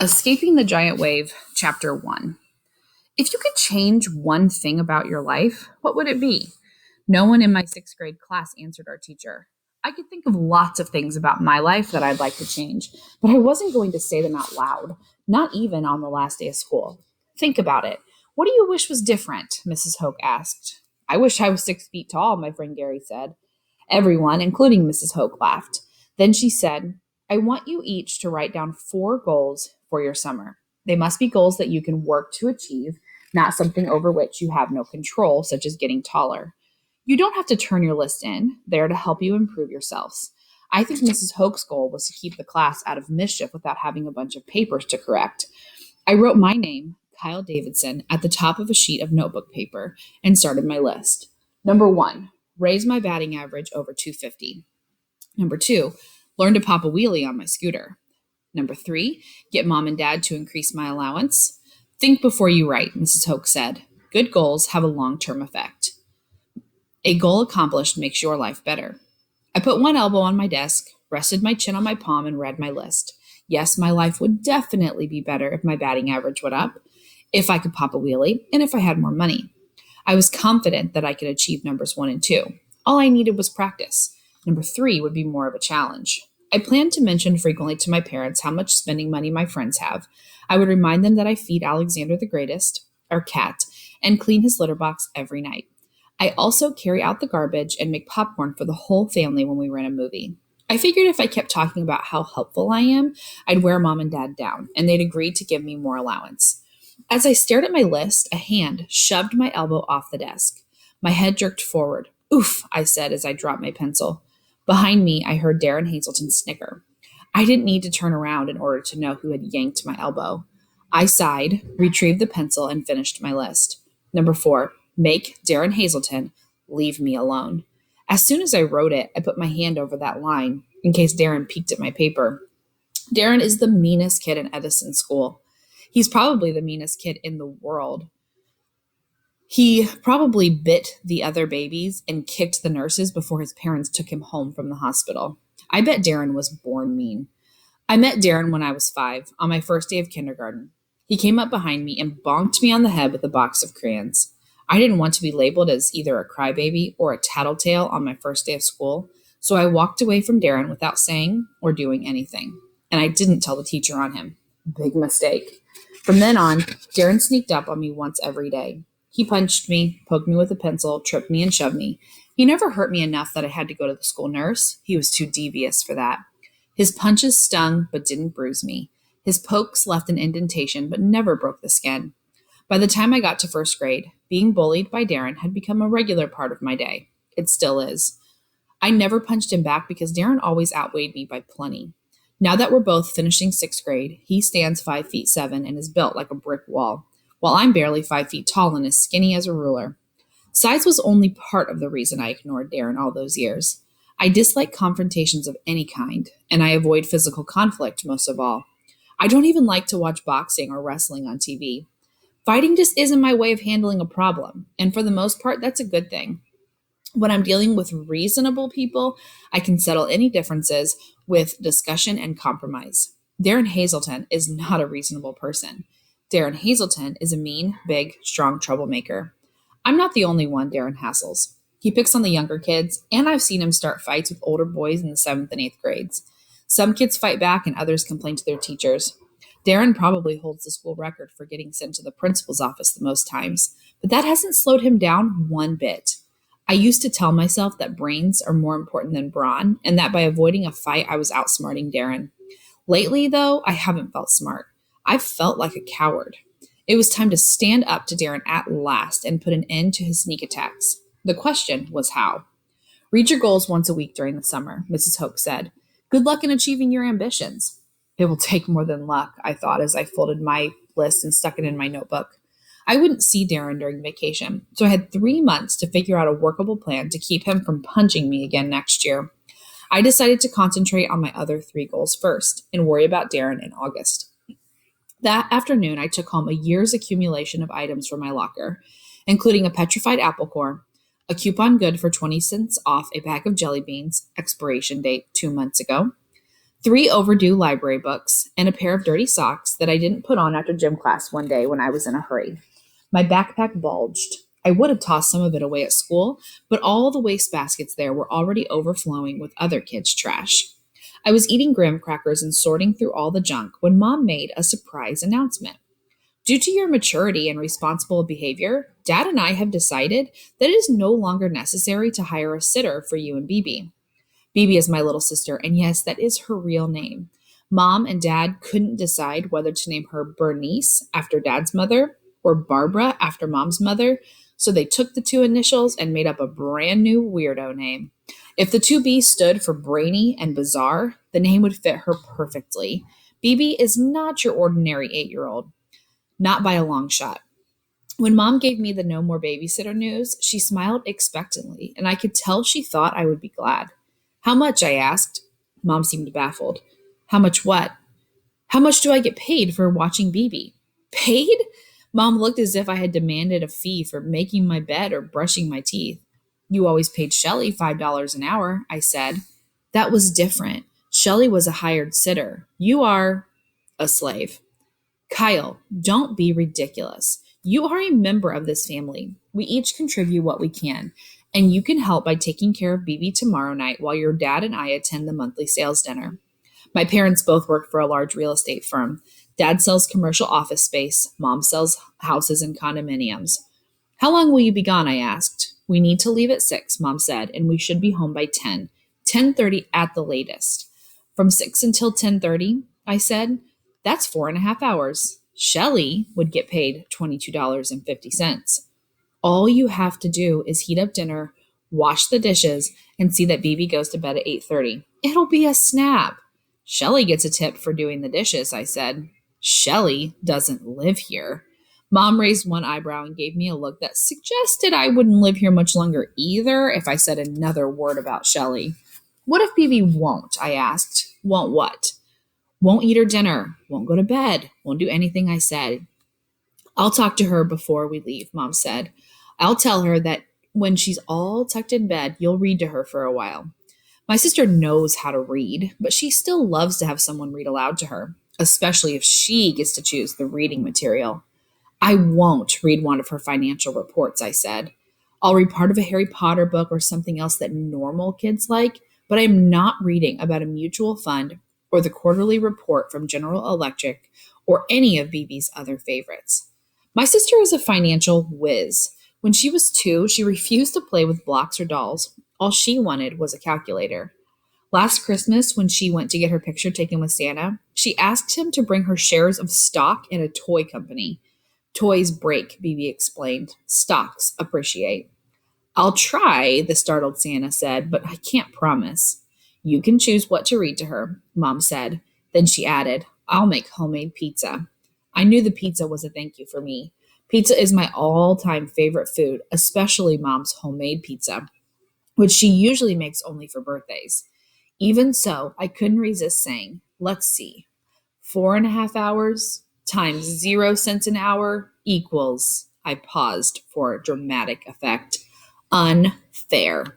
Escaping the Giant Wave, Chapter 1. If you could change one thing about your life, what would it be? No one in my sixth grade class answered our teacher. I could think of lots of things about my life that I'd like to change, but I wasn't going to say them out loud, not even on the last day of school. Think about it. What do you wish was different? Mrs. Hoke asked. I wish I was 6 feet tall, my friend Gary said. Everyone, including Mrs. Hoke, laughed. Then she said, I want you each to write down 4 goals for your summer. They must be goals that you can work to achieve, not something over which you have no control, such as getting taller. You don't have to turn your list in. They're to help you improve yourselves. I think Mrs. Hoke's goal was to keep the class out of mischief without having a bunch of papers to correct. I wrote my name, Kyle Davidson, at the top of a sheet of notebook paper and started my list. Number 1, raise my batting average over 250. Number 2, learn to pop a wheelie on my scooter. Number 3, get mom and dad to increase my allowance. Think before you write, Mrs. Hoke said. Good goals have a long-term effect. A goal accomplished makes your life better. I put one elbow on my desk, rested my chin on my palm, and read my list. Yes, my life would definitely be better if my batting average went up, if I could pop a wheelie, and if I had more money. I was confident that I could achieve numbers 1 and 2. All I needed was practice. Number 3 would be more of a challenge. I planned to mention frequently to my parents how much spending money my friends have. I would remind them that I feed Alexander the Greatest, our cat, and clean his litter box every night. I also carry out the garbage and make popcorn for the whole family when we rent a movie. I figured if I kept talking about how helpful I am, I'd wear mom and dad down, and they'd agree to give me more allowance. As I stared at my list, a hand shoved my elbow off the desk. My head jerked forward. Oof, I said as I dropped my pencil. Behind me, I heard Darren Hazelton snicker. I didn't need to turn around in order to know who had yanked my elbow. I sighed, retrieved the pencil, and finished my list. Number 4, make Darren Hazelton leave me alone. As soon as I wrote it, I put my hand over that line in case Darren peeked at my paper. Darren is the meanest kid in Edison School. He's probably the meanest kid in the world. He probably bit the other babies and kicked the nurses before his parents took him home from the hospital. I bet Darren was born mean. I met Darren when I was 5, on my first day of kindergarten. He came up behind me and bonked me on the head with a box of crayons. I didn't want to be labeled as either a crybaby or a tattletale on my first day of school, so I walked away from Darren without saying or doing anything. And I didn't tell the teacher on him. Big mistake. From then on, Darren sneaked up on me once every day. He punched me, poked me with a pencil, tripped me, and shoved me. He never hurt me enough that I had to go to the school nurse. He was too devious for that. His punches stung but didn't bruise me. His pokes left an indentation but never broke the skin. By the time I got to first grade, being bullied by Darren had become a regular part of my day. It still is. I never punched him back because Darren always outweighed me by plenty. Now that we're both finishing sixth grade, he stands 5'7" and is built like a brick wall, while I'm barely 5 feet tall and as skinny as a ruler. Size was only part of the reason I ignored Darren all those years. I dislike confrontations of any kind, and I avoid physical conflict most of all. I don't even like to watch boxing or wrestling on TV. Fighting just isn't my way of handling a problem, and for the most part, that's a good thing. When I'm dealing with reasonable people, I can settle any differences with discussion and compromise. Darren Hazelton is not a reasonable person. Darren Hazelton is a mean, big, strong troublemaker. I'm not the only one Darren hassles. He picks on the younger kids, and I've seen him start fights with older boys in the 7th and 8th grades. Some kids fight back and others complain to their teachers. Darren probably holds the school record for getting sent to the principal's office the most times, but that hasn't slowed him down one bit. I used to tell myself that brains are more important than brawn, and that by avoiding a fight, I was outsmarting Darren. Lately, though, I haven't felt smart. I've felt like a coward. It was time to stand up to Darren at last and put an end to his sneak attacks. The question was how. Read your goals once a week during the summer, Mrs. Hoke said. Good luck in achieving your ambitions. It will take more than luck, I thought as I folded my list and stuck it in my notebook. I wouldn't see Darren during vacation, so I had 3 months to figure out a workable plan to keep him from punching me again next year. I decided to concentrate on my other 3 goals first and worry about Darren in August. That afternoon, I took home a year's accumulation of items from my locker, including a petrified apple core, a coupon good for 20 cents off a bag of jelly beans, expiration date 2 months ago, 3 overdue library books, and a pair of dirty socks that I didn't put on after gym class one day when I was in a hurry. My backpack bulged. I would have tossed some of it away at school, but all the waste baskets there were already overflowing with other kids' trash. I was eating graham crackers and sorting through all the junk when Mom made a surprise announcement. Due to your maturity and responsible behavior, Dad and I have decided that it is no longer necessary to hire a sitter for you and BB. BB is my little sister, and yes, that is her real name. Mom and Dad couldn't decide whether to name her Bernice after Dad's mother or Barbara after Mom's mother, so they took the two initials and made up a brand new weirdo name. If the two B's stood for brainy and bizarre, the name would fit her perfectly. BB is not your ordinary 8-year-old, not by a long shot. When Mom gave me the no more babysitter news, she smiled expectantly, and I could tell she thought I would be glad. How much? I asked. Mom seemed baffled. How much what? How much do I get paid for watching BB? Paid? Mom looked as if I had demanded a fee for making my bed or brushing my teeth. You always paid Shelley $5 an hour, I said. That was different. Shelley was a hired sitter. You are a slave. Kyle, don't be ridiculous. You are a member of this family. We each contribute what we can, and you can help by taking care of BB tomorrow night while your dad and I attend the monthly sales dinner. My parents both work for a large real estate firm. Dad sells commercial office space. Mom sells houses and condominiums. How long will you be gone? I asked. We need to leave at 6, Mom said, and we should be home by 10:30 at the latest. From 6 until 10:30, I said. That's 4.5 hours. Shelley would get paid $22.50. All you have to do is heat up dinner, wash the dishes, and see that BB goes to bed at 8:30. It'll be a snap. Shelley gets a tip for doing the dishes, I said. Shelley doesn't live here. Mom raised one eyebrow and gave me a look that suggested I wouldn't live here much longer either if I said another word about Shelley. What if BB won't? I asked. Won't what? Won't eat her dinner, won't go to bed, won't do anything I said. I'll talk to her before we leave, Mom said. I'll tell her that when she's all tucked in bed, you'll read to her for a while. My sister knows how to read, but she still loves to have someone read aloud to her, especially if she gets to choose the reading material. I won't read one of her financial reports, I said. I'll read part of a Harry Potter book or something else that normal kids like, but I'm not reading about a mutual fund or the quarterly report from General Electric or any of BB's other favorites. My sister is a financial whiz. When she was 2, she refused to play with blocks or dolls. All she wanted was a calculator. Last Christmas, when she went to get her picture taken with Santa, she asked him to bring her shares of stock in a toy company. Toys break, BB explained. Stocks appreciate. I'll try, the startled Santa said, but I can't promise. You can choose what to read to her, Mom said. Then she added, I'll make homemade pizza. I knew the pizza was a thank you for me. Pizza is my all-time favorite food, especially Mom's homemade pizza, which she usually makes only for birthdays. Even so, I couldn't resist saying, let's see, 4.5 hours times 0 cents an hour equals, I paused for dramatic effect, unfair.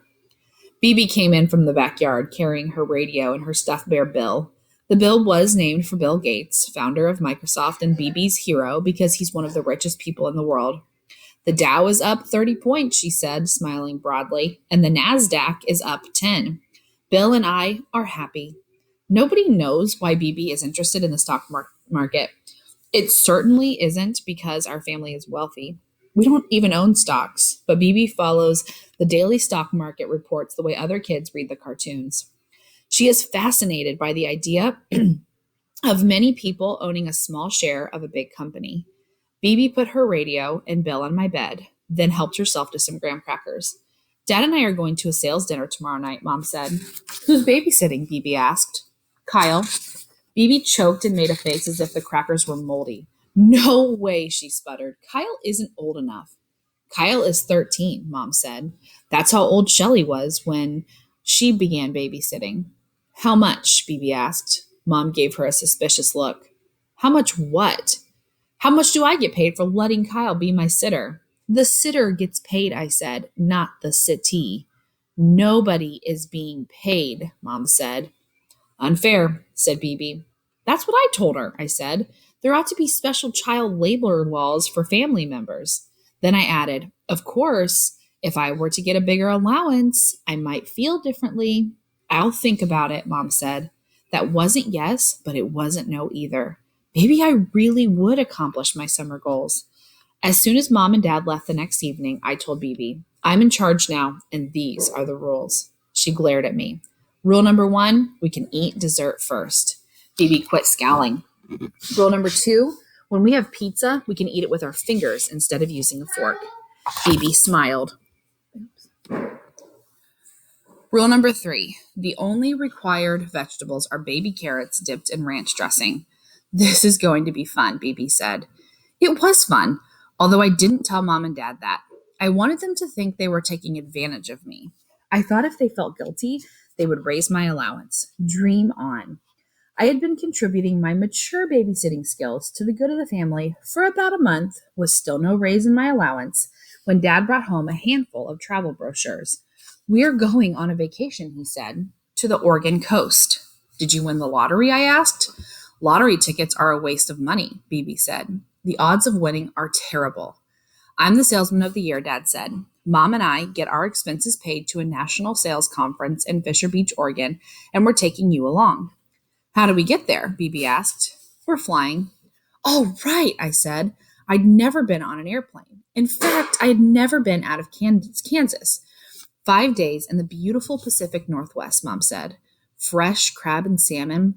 BB came in from the backyard carrying her radio and her stuffed bear Bill. The bill was named for Bill Gates, founder of Microsoft and BB's hero because he's one of the richest people in the world. The Dow is up 30 points, she said, smiling broadly, and the NASDAQ is up 10. Bill and I are happy. Nobody knows why BB is interested in the stock market. It certainly isn't because our family is wealthy. We don't even own stocks, but BB follows the daily stock market reports the way other kids read the cartoons. She is fascinated by the idea of many people owning a small share of a big company. BB put her radio and Bill on my bed, then helped herself to some graham crackers. Dad and I are going to a sales dinner tomorrow night, Mom said. Who's babysitting? BB asked. Kyle. BB choked and made a face as if the crackers were moldy. No way, she sputtered. Kyle isn't old enough. Kyle is 13, Mom said. That's how old Shelley was when she began babysitting. How much? BB asked. Mom gave her a suspicious look. How much what? How much do I get paid for letting Kyle be my sitter? The sitter gets paid, I said, not the sittee. Nobody is being paid, Mom said. Unfair, said BB. That's what I told her, I said. There ought to be special child labor laws for family members. Then I added, of course, if I were to get a bigger allowance, I might feel differently. I'll think about it, Mom said. That wasn't yes, but it wasn't no either. Maybe I really would accomplish my summer goals. As soon as Mom and Dad left the next evening, I told BB, I'm in charge now, and these are the rules. She glared at me. Rule number 1, we can eat dessert first. BB quit scowling. Rule number 2, when we have pizza, we can eat it with our fingers instead of using a fork. BB smiled. Rule number 3, the only required vegetables are baby carrots dipped in ranch dressing. This is going to be fun, BB said. It was fun, although I didn't tell Mom and Dad that. I wanted them to think they were taking advantage of me. I thought if they felt guilty, they would raise my allowance. Dream on. I had been contributing my mature babysitting skills to the good of the family for about a month, with still no raise in my allowance, when Dad brought home a handful of travel brochures. We're going on a vacation, he said, to the Oregon coast. Did you win the lottery? I asked. Lottery tickets are a waste of money, BB said. The odds of winning are terrible. I'm the salesman of the year, Dad said. Mom and I get our expenses paid to a national sales conference in Fisher Beach, Oregon, and we're taking you along. How do we get there? BB asked. We're flying. Oh, right, I said. I'd never been on an airplane. In fact, I had never been out of Kansas. 5 days in the beautiful Pacific Northwest, Mom said. Fresh crab and salmon,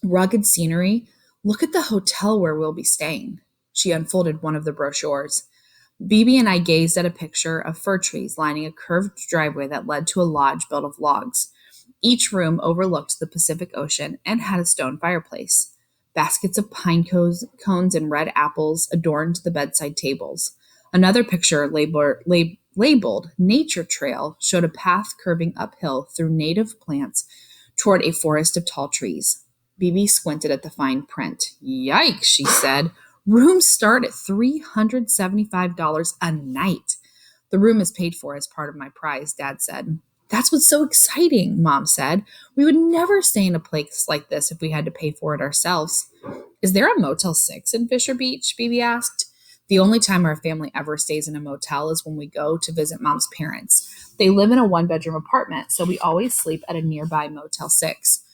rugged scenery. Look at the hotel where we'll be staying. She unfolded one of the brochures. BB and I gazed at a picture of fir trees lining a curved driveway that led to a lodge built of logs. Each room overlooked the Pacific Ocean and had a stone fireplace. Baskets of pine cones and red apples adorned the bedside tables. Another picture labeled Nature Trail showed a path curving uphill through native plants toward a forest of tall trees. BB squinted at the fine print. Yikes, she said. Rooms start at $375 a night. The room is paid for as part of my prize, Dad said. That's what's so exciting, Mom said. We would never stay in a place like this if we had to pay for it ourselves. Is there a Motel 6 in Fisher Beach? BB asked. The only time our family ever stays in a motel is when we go to visit Mom's parents. They live in a one-bedroom apartment, so we always sleep at a nearby Motel 6.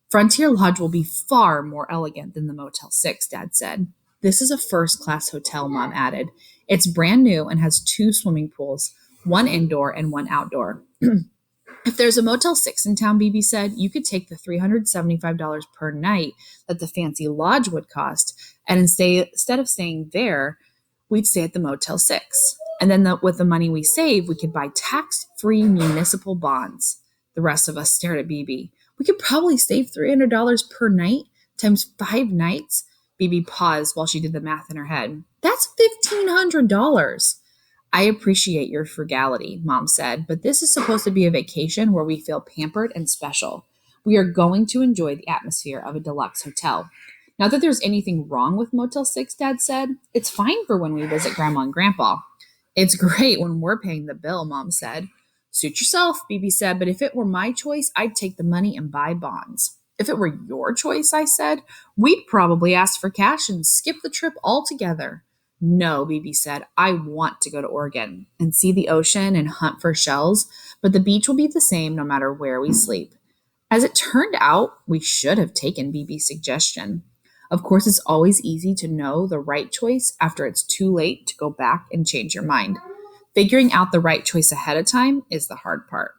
Frontier Lodge will be far more elegant than the Motel 6, Dad said. This is a first-class hotel, Mom added. It's brand new and has 2 swimming pools, one indoor and one outdoor. If there's a Motel 6 in town, BB said, you could take the $375 per night that the fancy lodge would cost, and instead of staying there, we'd stay at the Motel 6. And then with the money we save, we could buy tax-free municipal bonds. The rest of us stared at BB. We could probably save $300 per night times 5 nights. BB paused while she did the math in her head. That's $1,500. I appreciate your frugality, Mom said, but this is supposed to be a vacation where we feel pampered and special. We are going to enjoy the atmosphere of a deluxe hotel. Not that there's anything wrong with Motel 6, Dad said. It's fine for when we visit Grandma and Grandpa. It's great when we're paying the bill, Mom said. Suit yourself, BB said, but if it were my choice, I'd take the money and buy bonds. If it were your choice, I said, we'd probably ask for cash and skip the trip altogether. No, BB said, I want to go to Oregon and see the ocean and hunt for shells, but the beach will be the same no matter where we sleep. As it turned out, we should have taken BB's suggestion. Of course, it's always easy to know the right choice after it's too late to go back and change your mind. Figuring out the right choice ahead of time is the hard part.